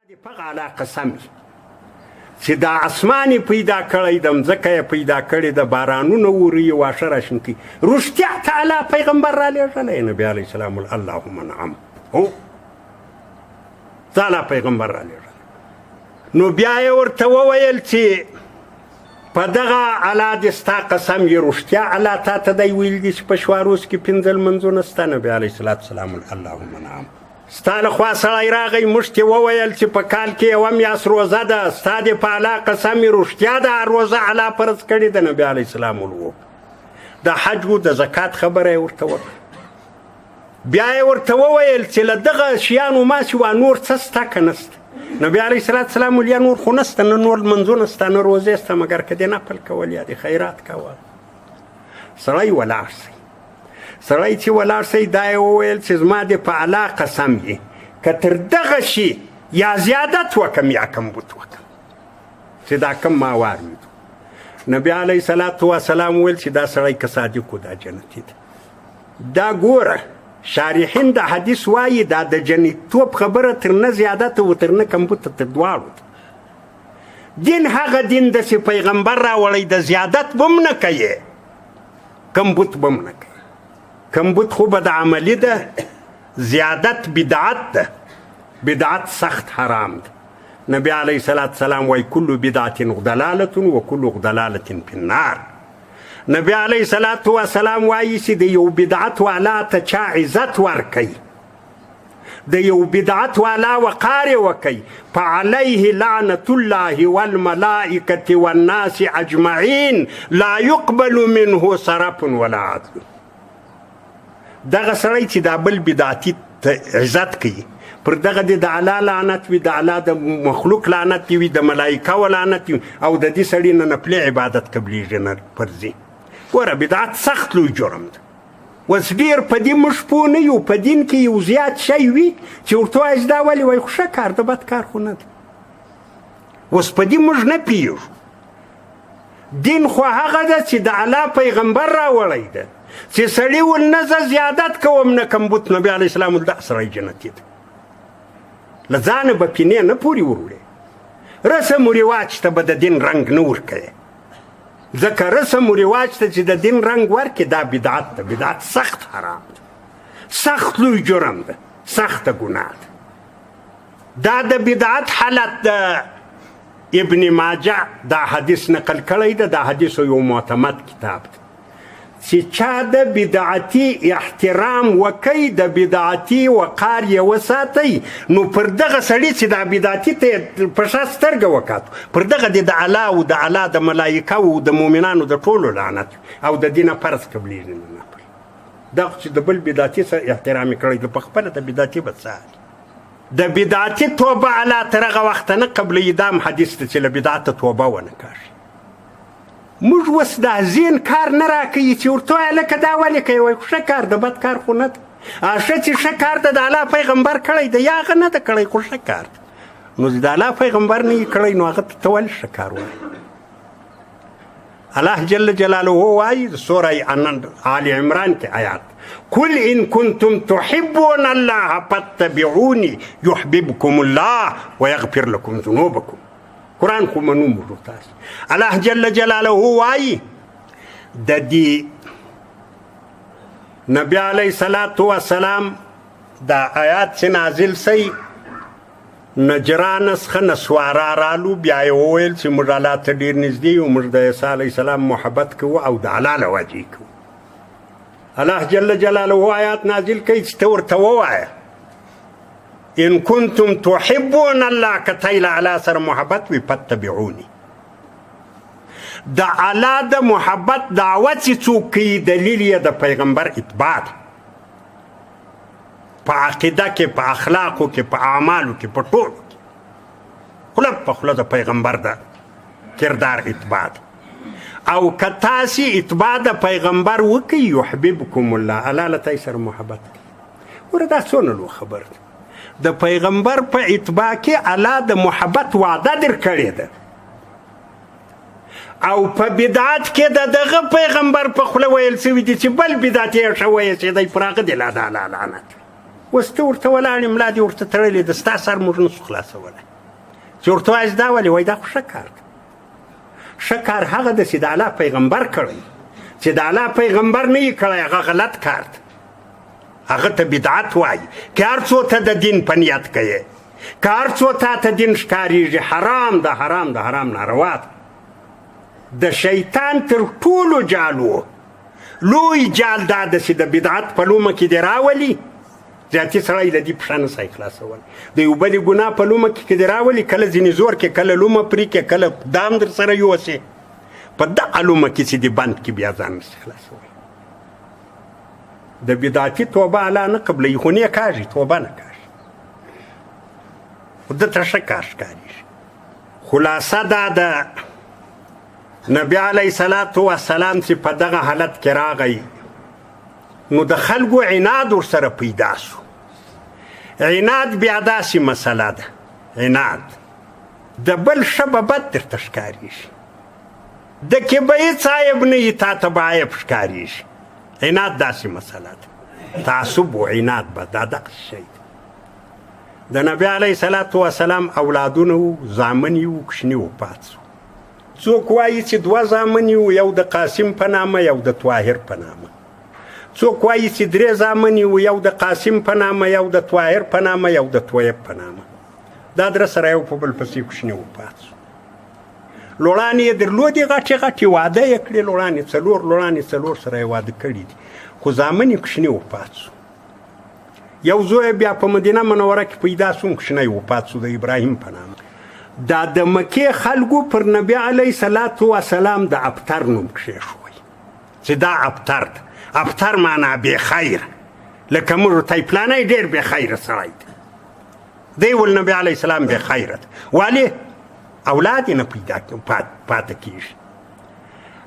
په غلا قسم چې دا اسمان پیدا کړی د مځکه پیدا کړی د بارانونو وري واشه راشن کی رښتیا تعالی پیغمبر را لېږلی نبی علیه السلام اللهم نعم هو تعالی پیغمبر را لېږلی نو بیا یې ورته وویل چې په دغه الله دې ستا قسم یې رښتیا الله تا ته دی ویل دي چې په شوا روز کې پنځه لمونځونه ستا نبی علیه السلام اللهم نعم ستا له خوا سړی راغی موږ ته وویل چې په کال کې یوه میاشت روزه ده ستا دې په الله قسم یې رښتیا ده روزه الله فرض کړې ده نبي علیه السلام وویل د حج و د زکات خبره یې ورته وکړه بیا یې ورته وویل چې له دغه شیانو ما سوا نور څه سته که نسته نبي علیه السلام ویل یا نور خو نسته نه نور لمنځونه سته نه روزې سته مګر که دې نفل کول یا دې خیرات کول سړی ولاړ سي سړی چې ولاړ سي دا یې وویل چې زما دې په الله قسم یې که تر دغه شي یا زیادت وکم یا کمبود وکم چې دا کم ما وارویدو نبي علیه السلام ویل چې دا سړی که صادق و دا جنتي ده دا ګوره شارحین د حدیث وایي دا د جنتیتوب خبره تر نه زیادت و تر نه کمبود تر دواړو دین هغه دین داسې پیغمبر راوړی د زیادت به هم نه کوي کمبود به هم نه کوي کمبود خو به د عملی ده زیادت بدعت ده بدعت سخت حرام ده نبی علیه السلام وای کل بدعت ضلالة و کل ضلالة فی النار نبی علیه السلام وایي چې د یو بدعت والا ته چا عزت ورکوي د یو بدعت والا وقار وکي فعليه لعنة الله والملائكة والناس اجمعین لا يقبل منه صرف ولا عدل دغه سړی چې دا بل بدعتي عزت کوي پر دغه د الله لعنت وي د الله د مخلوق لعنت وي د ملایکه لعنت وي او د دې سړي نه نفلي عبادت قبلیږي نه فرضي ګوره بدعت سخت لوی جرم ده اوس ډېر په دې موږ پوه نه یو په دین کې یو زیات شی وي چې ورته وایي چې دا ولې وایي خو ښه کار ده بد کار خو نه ده اوس په دې موږ نه پوهېږو دین خو هغه ده چې د الله پیغمبر راوړی ده چې سړي ول نه زه زیادت کوم نه کمبود نبي علیه السلام دا سړی جنتي ده له ځانه به پینې نه پورې وروړې رسم و رواج ته به د دین رنګ نه ورکوې ځکه رسم و رواج ته چې د دین رنګ ورکړي دا بدعت ده بدعت سخت حرام ده سخت لوی جرم ده سخته ګناه ده دا د بدعت حالت ده ابن ماجه دا حدیث نقل کړی ده دا حدیث یو معتمد کتاب ده چې چا د بدعتي احترام وکي د بدعتي وقار یې وساتئ نو پر دغه سړي چې دا بدعتي ته په شا سترګه وکاتو پر دغه د الله او د الله د ملایکه او د مؤمنانو د ټولو لعنت او د دینه فرض قبلیږي نه نفل دغه چې د بل بدعتي سره احترام یې کړی په خپله د بدعتي به څه د بدعتي توبه الله تر هغه وخته نه قبلوي دا هم حدیث ده چې له بدعته توبه ونه کاږي موږ اوس دا زین کار نه راکوي چې ورته وایه لکه دا ولې کوي وایي ښه کار ده بد کار خو نه ده ښه چې ښه کار ده د الله پیغمبر کړی ده یا هغه نه ده کړی خو ښه کار ده نو د الله پیغمبر نه یې کړی نو هغه ته ولې ښه کار وایي الله جل جلاله وایي د سوره آل عمران کې آیات قل ان کنتم تحبون الله فاتبعوني يحببكم الله ويغفر لكم ذنوبكم قرآن خو منو موږ تاسو الله جل جلاله وایي د دې نبی علیه السلام دا آیات چې نازل سی نجران څخه نسوارا رالو بیا یې وویل چې موږ الله ته ډېر نږدې یو موږ د عیسی علیه السلام محبت کوو او د الله له وجې کوو الله جل جلاله آیات نازل کوي چې ته ورته ووایه ان کنتم تحبون الله کتیل الله سره محبت وي فاتبعوني د الله د محبت دعوت چې څوک کوي دلیل یې د پیغمبر اتباع ده په عقیده کې په اخلاقو کې په اعمالو کې په ټولو کې خوله په خوله د پیغمبر د کردار اتباع ده او که تاسې اتباع د پیغمبر وکړئ یحببکم الله الله له تاسې سره محبت کوي ګوره دا څونه لوی خبر ده د پیغمبر په اتباع کې الله د محبت وعده در کړې ده او په بدعت کې د دغه پیغمبر په خوله ویل شوي دي چې بل بدعت یې ښه ویسېدی پر هغه د الله لعنت اوس ته ورته ولاړ یې ملا دې ورته تړلې ده ستا سر موږ نسو خلاصولی چې ورته وایي دا ولې؟ وایي دا خو ښه کار دی. ښه کار هغه ده چې د الله پیغمبر کړی، چې د الله پیغمبر نه یې کړی هغه غلط کار دی، هغه ته بدعت وایي. که هر څو ته د دین په نیت کوې، که هر څو تا ته دین ښکارېږي، حرام ده، حرام ده، حرام ناروا ده. د شیطان تر ټولو جالو لوی جال دا ده چې د بدعت په لومه کې دې راولي، زیاتي سړی له دې پښه نه سئ خلاصول. د یو بلې ګناه په لومه کې دې راولي، کله ځینې زور کې، کله لومه پرې کې، کله دام در سره یوسې، په دغه لومه کې چې دې بند کې بیا ځان نسي خلاصولی. د بدعتي توبه الله نه قبلوي، خو نه کاږي، توبه نه کاږي، خو ده ته ښه کار ښکارېږي. خلاصه دا ده نبي علیه صلات وسلام چې په دغه حالت کې راغی، نو د خلکو عناد ورسره پیدا سو. عناد بیا داسې مسله ده، عناد د بل ښه به بد درته ښکارېږي، د کې به هېڅ عیب نه وي، تا ته به عیب ښکارېږي. عناد داسې مسله ده، تعصب و عناد به دا دغسې شی دی. د نبي علیه صلات وسلام اولادونه وو، زامن یې وو، کوچني وفات سو. څوک وایي چې 2 زامن یې وو، یو د قاسم په نامه، یو د طاهر په نامه. څوک وایي چې 3 زامن یې وو، یو د قاسم په نامه، یو د طاهر په نامه، یو د طیب په نامه. دا درې سره یو په بل پسې کوچني وفات سو. لوړانې یې درلودې غټې غټې، واده یې کړې لوړانې، 4 لوړانې 4 سره یې واده کړي دي، خو زامن یې کوچني وفات سو. یو زوی بیا په مدینه منوره کې پیدا سو، کوچنی وفات سو، د ابراهیم په نامه. دا د مکې خلکو پر نبي علیه صلات وسلام د ابتر نوم کښېښوی، چې دا ابتر ده. ابتر معنا بې خیر، لکه موږ ورته وایي پلانی ډېر بې خیره سړی دی، دی ول نبي علیه السلام بې خیره ده. ولې؟ اولاد یې نه پیدا پاته کېږي.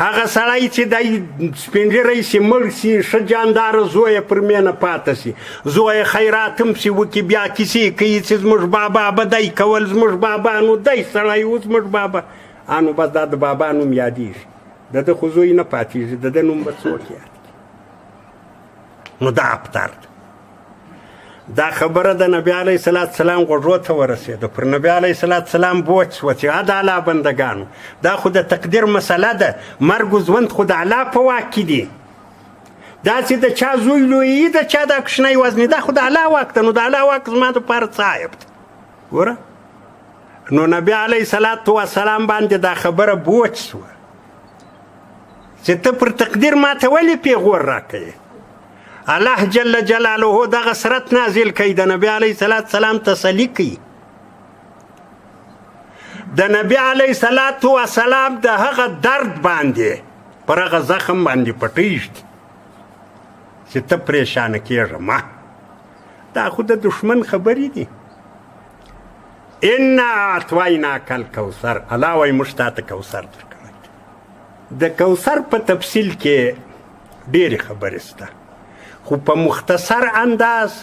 هغه سړی چې دی سپین ږیری سي، مړ سي، ښه جانداره زوی یې پر مینه پاته سي، زوی یې خیرات هم سي وکړي، بیا کیسې کوي چې زموږ بابا به دی کول، زموږ بابا نو دی سړی و، زموږ بابا نو بس دا د بابا نوم یادېږي، د ده خو زوی نه پاتېږي، د ده نوم به څوک یاد کړي. نو دا ابتر ده. دا خبره د نبي علیه صلات سلام غوږو ته ورسېده، پر نبي علیه صلات سلام بوج شوه چې د الله بندګانو، دا خو د تقدیر مسله ده، مرګ و ژوند خو د الله په واک کې دي. داسې د چا زوی لویي، د چا دا کوچنی وزني، دا خو د الله واک ده. نو د الله واک زما دپاره څه عیب ده؟ ګوره، نو نبي علیه صلات وسلام باندې دا خبره بوج شوه چې ته پر تقدیر ماته ولې پیغور راکوې؟ الله جل جلاله دغه سرت نازل کوي، د نبي علیه صلات سلام تسلي کوي. د نبي علیه صلات وسلام د هغه درد باندې، پر هغه زخم باندې پټېږدي چې ته پریشانه کېږه ما. دا خو د دشمن خبرې دي. انا اعطیناک الکوثر، الله وایي موږ تا ته کوثر درکړی. د کوثر په تفصیل کې ډېرې خبرې شته، خو په مختصر انداز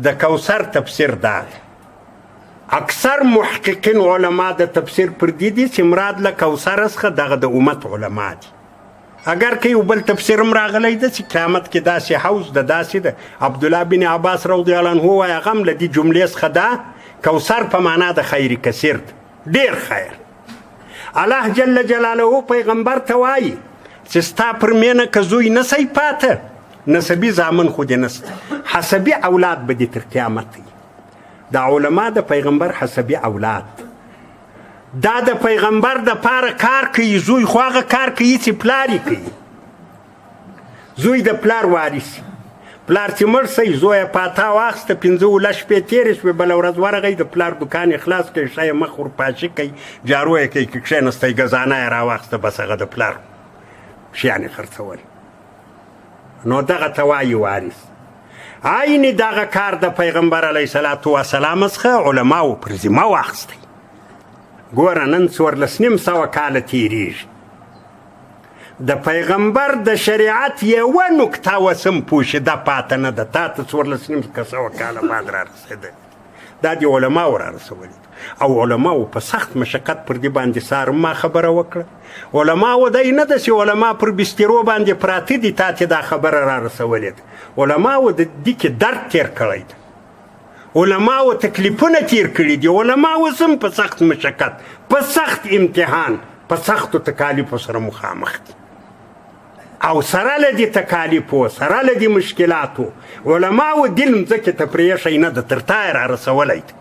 د کوثر تفسیر دا دی. اکثر محققین علما د تفسیر پر دې دي چې مراد له کوثر څخه دغه د امت علما دي. اگر که یو بل تفسیر هم راغلی ده چې قیامت کې داسې حوض ده، داسې ده. عبدالله بن عباس رضی الله عنه وایي هغه هم له دې جملې څخه ده، کوثر په معنا د خیر کثیر ده، ډېر خیر. الله جل جلاله پیغمبر ته وایي چې ستا پر مینه که زوی نسی پاته، نسبي زامن خو دې نسته، حسبي اولاد به دې تر قیامت وي. دا علما د پیغمبر حسبي اولاد، دا د پیغمبر د پاره کار کوي. زوی خو هغه کار کوي چې پلار یې کوي. زوی د پلار وارث، پلار چې مړ سي، زوی یې پاته واخسته، 15 شپې تېرې شوې، بله ورځ ورغی، د پلار دکان یې خلاص کوي، ښه یې مخ ورپاشي کوي، جارو یې کوي، که کښېنستی ګزانه یې راواخسته، بس هغه د پلار شیان یې خرڅول. نو دغه ته وایي وارث. عین دغه کار د پیغمبر علیه صلات وسلام څخه علماو پر ذمه واخیستی. ګوره نن 1400 کاله تېرېږي، د پیغمبر د شریعت یوه نکته اوس هم پوشیده پاته نه ده. تا ته 1400 کاله بعد را رسېده، دا د علماو را رسولي او علماو په سخت مشقت پر دې باندې سار ما خبره وکړه. علماو دی نه ده چې علما پر بسترو باندې پراته دي، تا ته دا خبره را رسولې ده. علماو د دې کې درد تېر کړی ده، علماو تکلیفونه تیر کړي دي، علماو هم په سخت مشقت، په سخت امتحان، په سختو تکالیفو سره مخامخ دي، او سره له دې تکالیفو، سره له دې مشکلاتو علماو دین مځکې ته پرېښی نه ده، تر تای را رسولی دی.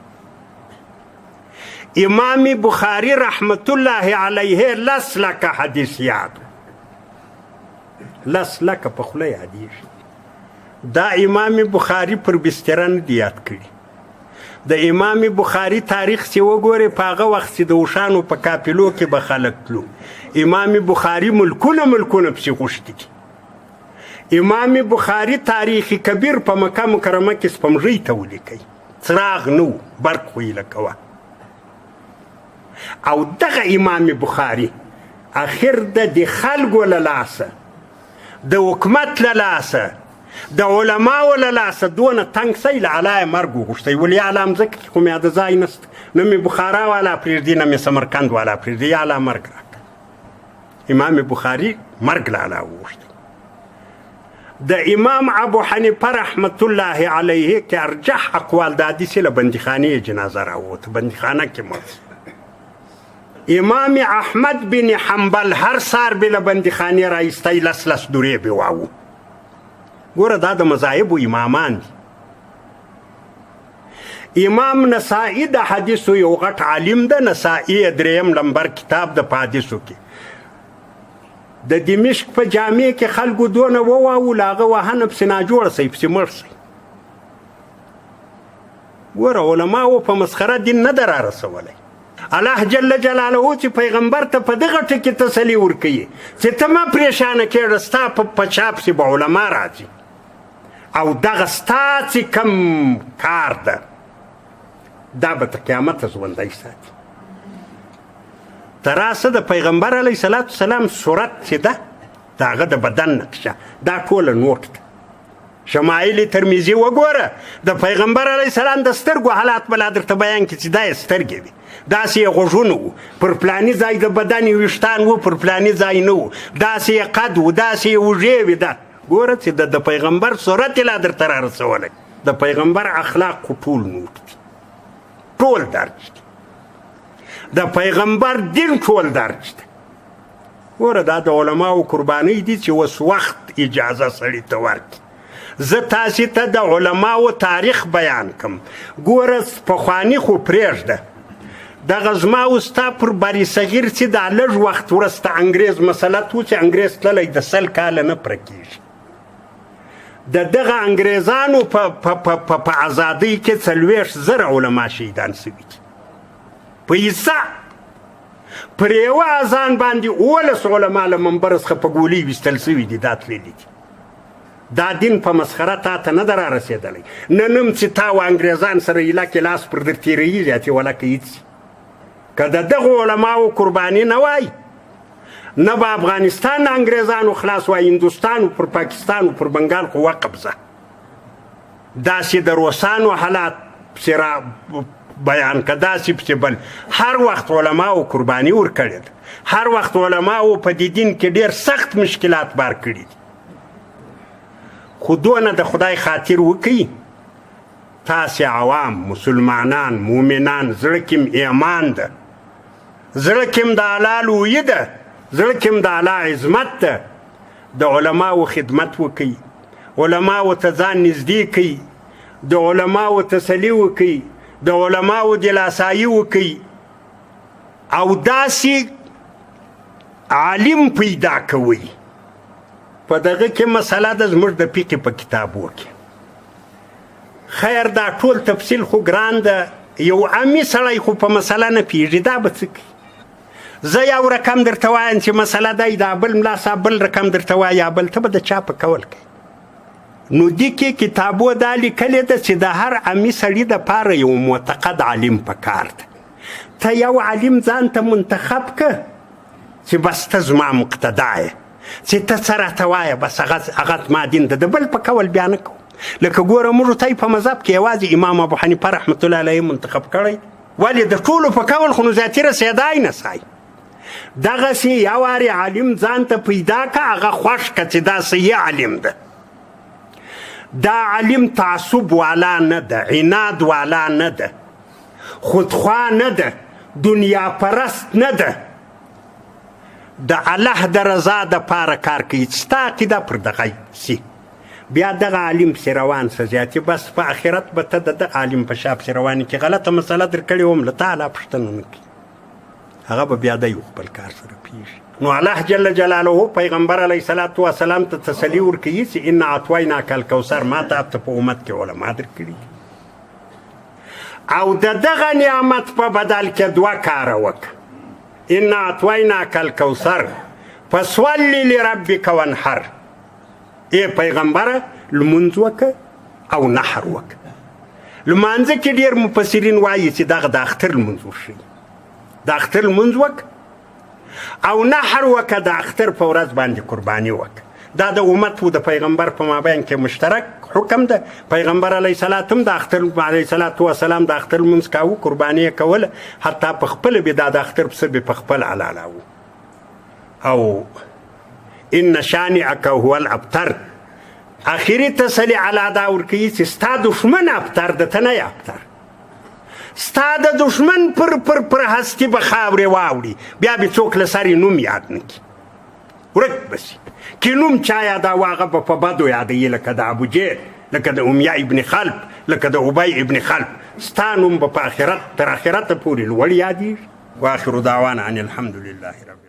امام بخاري رحمت الله علیه 10 لکه حدیث یاد، 10 لکه په خوله یادېږي. دا امام بخاري پر بستره نه دی یاد کړي. د امام بخاري تاریخ چې وګورئ، په هغه وخت چې د اوښانو په قافلو کې به خلک تلو، امام بخاري ملکونه پسې غوښتي دي. امام بخاري تاریخ کبیر په مکه مکرمه کې سپمږۍ ته ولیکئ، څراغ نه و، برق خو یې لکوه. او دغه امام بخاري اخر د خلکو له لاسه، د حکومت له لاسه، د علماو له لاسه دونه تنګ سی له الله یې مرګ وغوښتی. ولې الله مځکه کې خو مې د ځای نسته، نه مې بخارا والا پرېږدي، نه مې سمرقند والا پرېږدي، یا الله مرګ راکړه. امام بخاري مرګ له الله وغوښتی. د امام ابو حنیفه رحمت الله علیه کې ارجح اقوال دا دي چې له بندیخانې جنازه راووته، بندیخانه کې مړ. امام احمد بن حنبل هر سار به له بندیخانې راایستی، 10 دورې به واوه. ګوره دا د مذاهبو امامان دي. امام نسائی د حدیثو یو غټ عالم ده، نسائی 3 نمبر کتاب د په حدیثو کې. د دمشق په جامع کې خلکو دونه وواو، له هغه وهنه پسې ناجوړه سئ، پسې مړ سئ. ګوره علماو په مسخره دین نه ده را رسولی. الله جل جلاله چې پیغمبر ته په دغه ټکي تسلي ورکوي چې ته مه پریشانه کېږه، ستا په چا پسې به علما راځي، او دغه ستا چې کم کار ده دا به تر قیامته ژوندی ساتي. ته راسه د پیغمبر علیه السلام صورت چې ده د هغه د بدن نقشه دا ټوله نوټ ده. شمایل ترمذي وګوره، د پیغمبر علیه السلام د سترګو حالات به لا درته بیان کړي چې دا یې سترګې وي، داسې یې غوږونه وو، پر پلاني ځای د بدن یې ویښتان وو، پر پلاني ځای نه وو، داسې یې قد وو، داسې یې اوږې وي. دا ګوره چې د پیغمبر صورت یې لا درته را رسولی. د پیغمبر اخلاق خو ټول نوټ دي، ټول درج دي. د پیغمبر دین ټول درج دی. ګوره دا د علماو قربانۍ دي چې اوس وخت اجازه سړي ته ورکړي. زه تاسې ته د علماو تاریخ بیان کړم. ګوره پخواني خو پرېږده، دغه زما ستا پر بری صغیر چې دا لږ وخت وروسته انګریز مسلط و چې انګریز تللی د 100 کاله نه پوره کېږي. د دغه انګریزانو په ازادۍ کې 40,000 علما شهیدان سوي دي. په عیسا پر یوه اذان باندې 11 علما له منبر څخه په ګولۍ ویستل سوي دي، دا تللي دي. دا دین په مسخره تا ته نه ده را رسېدلی. نن هم چې تا و انګریزان سره ایله کې لاس پر در تېرېږي اتې ولکه هېڅ. که د دغو علماو قرباني نه وای، نه به افغانستان نه انګریزانو خلاص وای، هندوستان پر پاکستان پر بنګال خو وقبضه. داسې د روسانو حالات پسې را بیان که، داسې پسې بل. هر وخت علماو قرباني ورکړې ده، هر وخت علماو په دې دین کې ډېر سخت مشکلات بار کړي دي. خو دونه د خدای خاطر وکړي، تاسې عوام مسلمانان مؤمنان زړه کې ایمان ده، زړه کې د الله لویي ده، زړه کې د الله عظمت ده. د علماو خدمت وکړي، علماو ته ځان نږدې کړي، د علماو تسلي وکړي، د علماو دلاسایي وکړي، او داسې عالم پیدا کوي. په دغه کې مسله ده زموږ د فقه په کتابو کې. خیر دا ټول تفصیل خو ګران ده، یو عامي سړی خو په مسله نه پوهېږي، دا به څه کوي؟ زه یو رقم درته وایم چې مسله دی، دا بل ملا صاحب بل رقم درته وایي، یا بل ته به د چا په کول کوي. نو دې کې کتابو دا لیکلې ده چې د هر عامي سړي دپاره یو معتقد عالم پکار ده. ته یو عالم ځان ته منتخب که چې بس ته زما مقتدا یې، چې ته څه راته وایه بس هغه زما دین ده، د بل په کول بیا نه کوو. لکه ګوره موږ ته په مذهب کې یوازې امام ابو حنیفه رحمت الله علیه منتخب کړی، ولې د ټولو په کول خو نو زیاتي رسېدای نه سای. دغسې یو وارې عالم ځان ته پیدا که، هغه خوښ که چې دا صحیح عالم ده. دا علم تعصب والا نه ده، عناد والا نه ده، خودخوا نه ده، دنیا پرست نه ده، د الله د رضا دپاره کار کوي. ستا عقیده پر دغه سي، بیا دغه عالم پسې روان شه زیاتې، بس په آخرت به ته د دغه عالم په شا پسې روان چې غلطه مسله در کړې وم له تا لا پوښتنه نه کړي، هغه به بیا دی خپل کار سره پېښي. نو الله جل جلاله پیغمبر علیه صلات وسلام ته تسلي ورکوي چې ان اعطیناک الکوثر، ما ته په امت کې علما در کړي، او د دغه نعمت په بدل کې دوه کاره وکړه. ان اعطیناک الکوثر فصلی لربک وانحر، ای پیغمبره لمونځ وکړه او نحر وکړه. لمانځه کې ډېر مفسرین وایي چې دغه د اختر لمونځ وښیي، د اختر لمونځ وکړه او نحر وکړه، د اختر په ورځ باندې قرباني وکړه. دا د امت و د پیغمبر په مابین کې مشترک حکم ده. پیغمبر علیه صلات هم د اختر علیه صلات وسلام د اختر لمونځ کاوه، قرباني یې کوله، حتی په خپله به دا د اختر پسه به په خپل حلالاوه. او ان شانئک هو الابتر، آخري تسلي علا دا ورکوي چې ستا دښمن ابتر ده، ته نه یې ابتر. ستا د دښمن پر هستي به خاورې واوړي، بیا به څوک له سر نوم یاد نه کړي، ورک به سي. که نوم چا یاداوه هغه به په بدو یادوي، لکه د ابوجهل، لکه د امیه ابن خلف، لکه د ابی ابن خلف. ستا نوم به په آخرت تر آخرته پورې لوړ یادېږي. واخر دعوانا ان الحمد لله رب